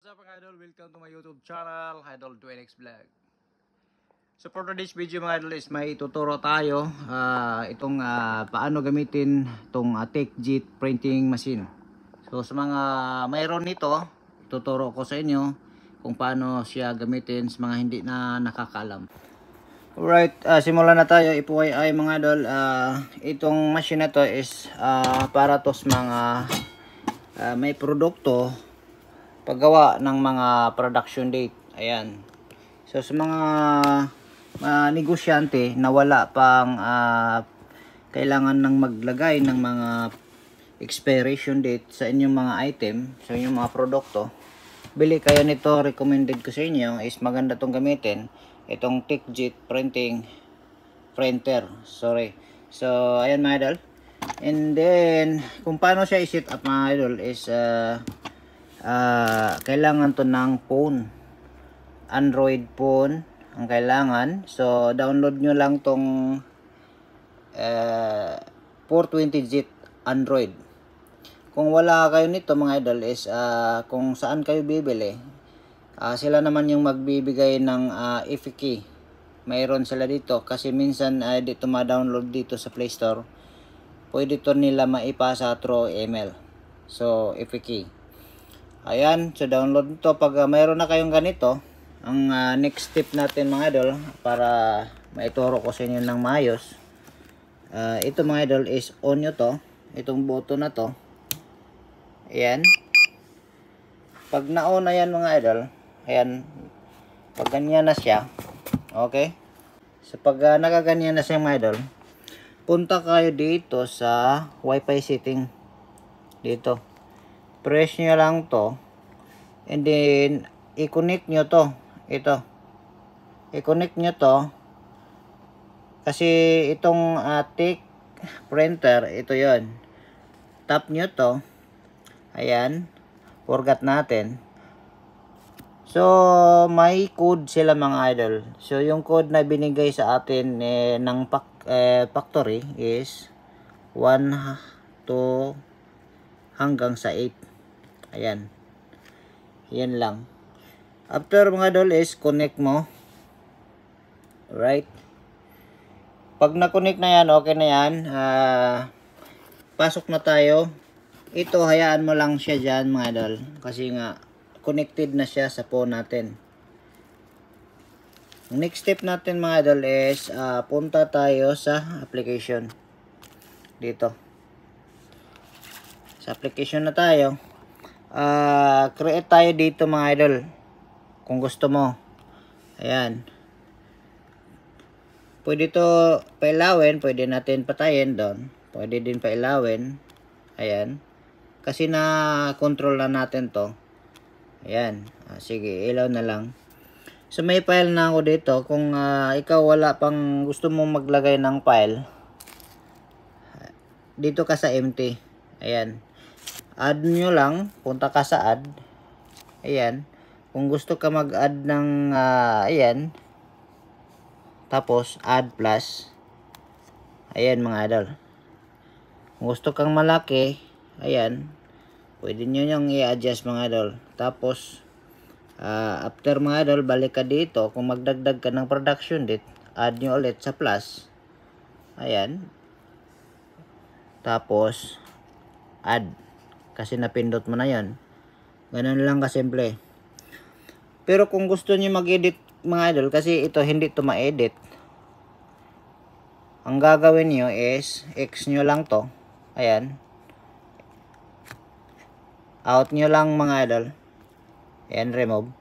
What's up mga idol? Welcome to my YouTube channel, Idol 2NX Vlog. So for today's video mga idol is may tuturo tayo itong paano gamitin itong TechJet printing machine. So sa mga mayroon nito, tuturo ko sa inyo kung paano siya gamitin sa mga hindi na nakakaalam. Alright, simulan na tayo. FYI mga idol, itong machine na to is para to sa mga may produkto paggawa ng mga production date. Ayan. So sa mga negosyante na wala pang kailangan ng maglagay ng mga expiration date sa inyong mga item, sa inyong mga produkto, bili kayo nito. Recommended ko sa inyo is maganda tong gamitin, itong TechJet printing printer. Sorry. So ayan mga idol. And then kung paano siya i-set up mga idol is kailangan to ng phone, Android phone ang kailangan. So download nyo lang tong 420Jet Android. Kung wala kayo nito mga idol is kung saan kayo bibili, sila naman yung magbibigay ng EFI key. Mayroon sila dito kasi minsan dito ma-download dito sa Play Store, pwede to nila maipasa through email. So EFI key. Ayan, so download nito. Pag mayroon na kayong ganito, ang next step natin mga idol, para maituro ko sa inyo ng maayos, ito mga idol is on nyo to, itong button na to. Ayan, pag na-on na yan mga idol, ayan, pag ganyan na siya, okay, so pag nakaganyan na siya mga idol, punta kayo dito sa wifi setting. Dito press nyo lang to, and then i-connect nyo to. Ito, i-connect nyo to, kasi itong Tech printer, ito yon. Tap nyo to. Ayan, forgot natin. So may code sila mga idol. So yung code na binigay sa atin ng factory is 1 to hanggang sa 8. Ayan, yan lang. After mga idol is connect mo. Right, pag na-connect na yan, okay na yan. Pasok na tayo. Ito, hayaan mo lang siya dyan mga idol, kasi nga connected na siya sa phone natin. Next step natin mga idol is punta tayo sa application. Dito sa application na tayo. Create tayo dito mga idol kung gusto mo. Ayan, pwede to pailawin, pwede natin patayin doon, pwede din pailawin. Ayan, kasi na control na natin to. Ayan, sige, ilaw na lang. So may file na ako dito. Kung ikaw wala pang gusto mong maglagay ng file, dito ka sa empty. Ayan, add nyo lang, punta ka sa add. Ayan, kung gusto ka mag-add ng ayan, tapos add plus. Ayan mga idol, kung gusto kang malaki, ayan, pwede nyo yung i-adjust mga idol. Tapos after mga idol, balik ka dito. Kung magdagdag ka ng production date, add nyo ulit sa plus. Ayan, tapos add, kasi napindot mo na yan. Ganun lang kasimple. Pero kung gusto niyo mag-edit mga idol, kasi ito hindi to ma-edit, ang gagawin niyo is X nyo lang to. Ayan, out nyo lang mga idol. Ayan, remove.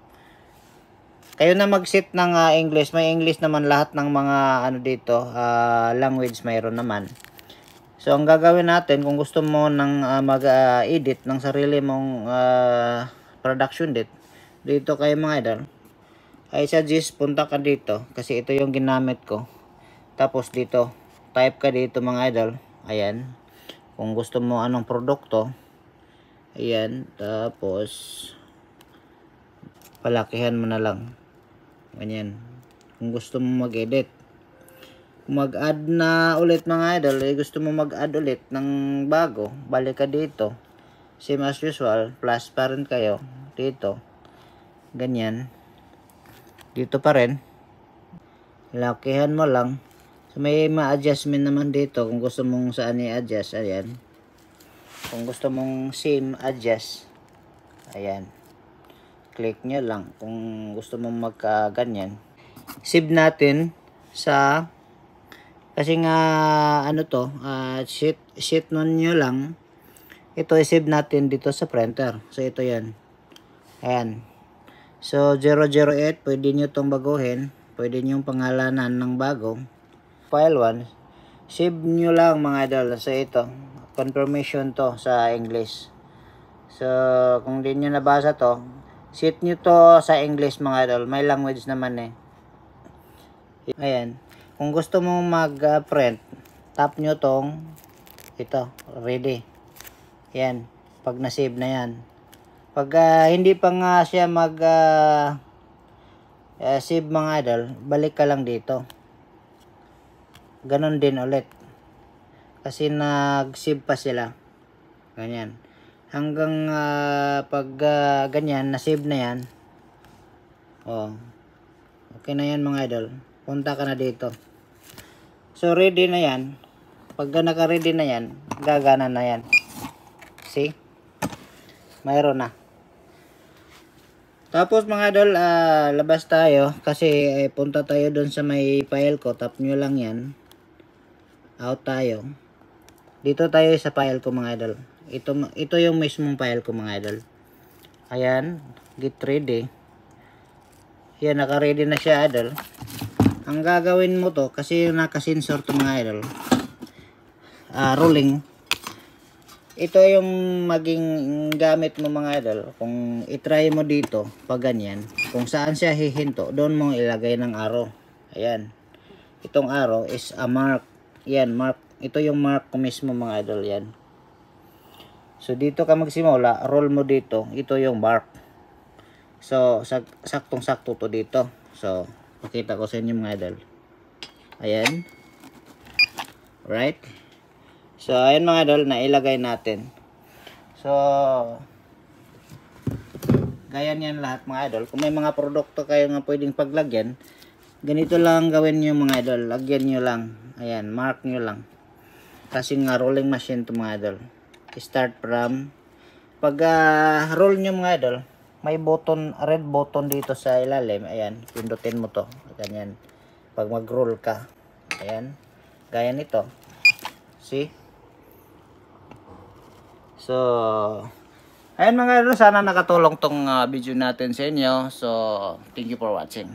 Kayo na mag-set ng English. May English naman lahat ng mga ano dito, language mayroon naman. So ang gagawin natin, kung gusto mo ng mag-edit ng sarili mong production date, dito kayo mga idol, I suggest punta ka dito, kasi ito yung ginamit ko. Tapos dito, type ka dito mga idol. Ayan, kung gusto mo anong produkto. Ayan, tapos palakihan mo na lang. Ganyan, kung gusto mo mag-edit. Mag-add na ulit mga idol, gusto mo mag-add ulit ng bago, balik ka dito. Same as usual, plus pa rin kayo dito. ganyan. Dito pa rin. Lakihan mo lang. So, may ma-adjustment naman dito kung gusto mong saan i-adjust. Ayan. Kung gusto mong same adjust. Ayan. Click nyo lang kung gusto mong magka-ganyan. Save natin sa kasi nga ano to, sheet nun nyo lang. Ito i-save natin dito sa printer. So ito yan. Ayan. So 008, pwede nyo itong baguhin. Pwede nyo pangalanan ng bago. File 1. Save nyo lang mga idol. So ito. Confirmation to sa English. So kung di nyo nabasa to, set nyo to sa English mga idol. May language naman eh. Ayan. Kung gusto mong mag-print, tap nyo tong ito. Ready. Ayan. Pag na-save na yan. Pag hindi pa nga siya save mga idol, balik ka lang dito. Ganon din ulit. Kasi nag-save pa sila. Ganyan. Hanggang pag ganyan, na-save na yan. Oh. Okay na yan mga idol. Punta ka na dito. So ready na yan. Pag naka-ready na yan, gagana na yan. See? Mayroon na. Tapos mga idol, labas tayo kasi punta tayo doon sa may file ko. Tap nyo lang yan. Out tayo. Dito tayo sa file ko mga idol. Ito yung mismong file ko mga idol. Ayan, get ready. Yan, naka-ready na siya idol. Ang gagawin mo to, kasi naka-sensor to mga idol. Rolling. Ito yung maging gamit mo mga idol. Kung itry mo dito, pag ganyan, kung saan siya hihinto, doon mo ilagay ng arrow. Ayan. Itong arrow is a mark. Yan, mark. Ito yung mark ko mismo mga idol. Yan. So, dito ka magsimula, roll mo dito. Ito yung mark. So, saktong-sakto to dito. So, pakita ko sa inyo mga idol. Ayan. Right? So, ayan mga idol, nailagay natin. So, gaya niyan lahat mga idol. Kung may mga produkto kayo nga pwedeng paglagyan, ganito lang gawin nyo mga idol. Lagyan nyo lang. Ayan, mark nyo lang. Kasi nga rolling machine to mga idol. Start from. Pag roll nyo mga idol, may button, red button dito sa ilalim. Ayan, pindutin mo to. Ganyan. Pag mag-roll ka. Ayan. Gaya nito. See? So, ayan mga idol, sana nakatulong tong video natin sa inyo. So, thank you for watching.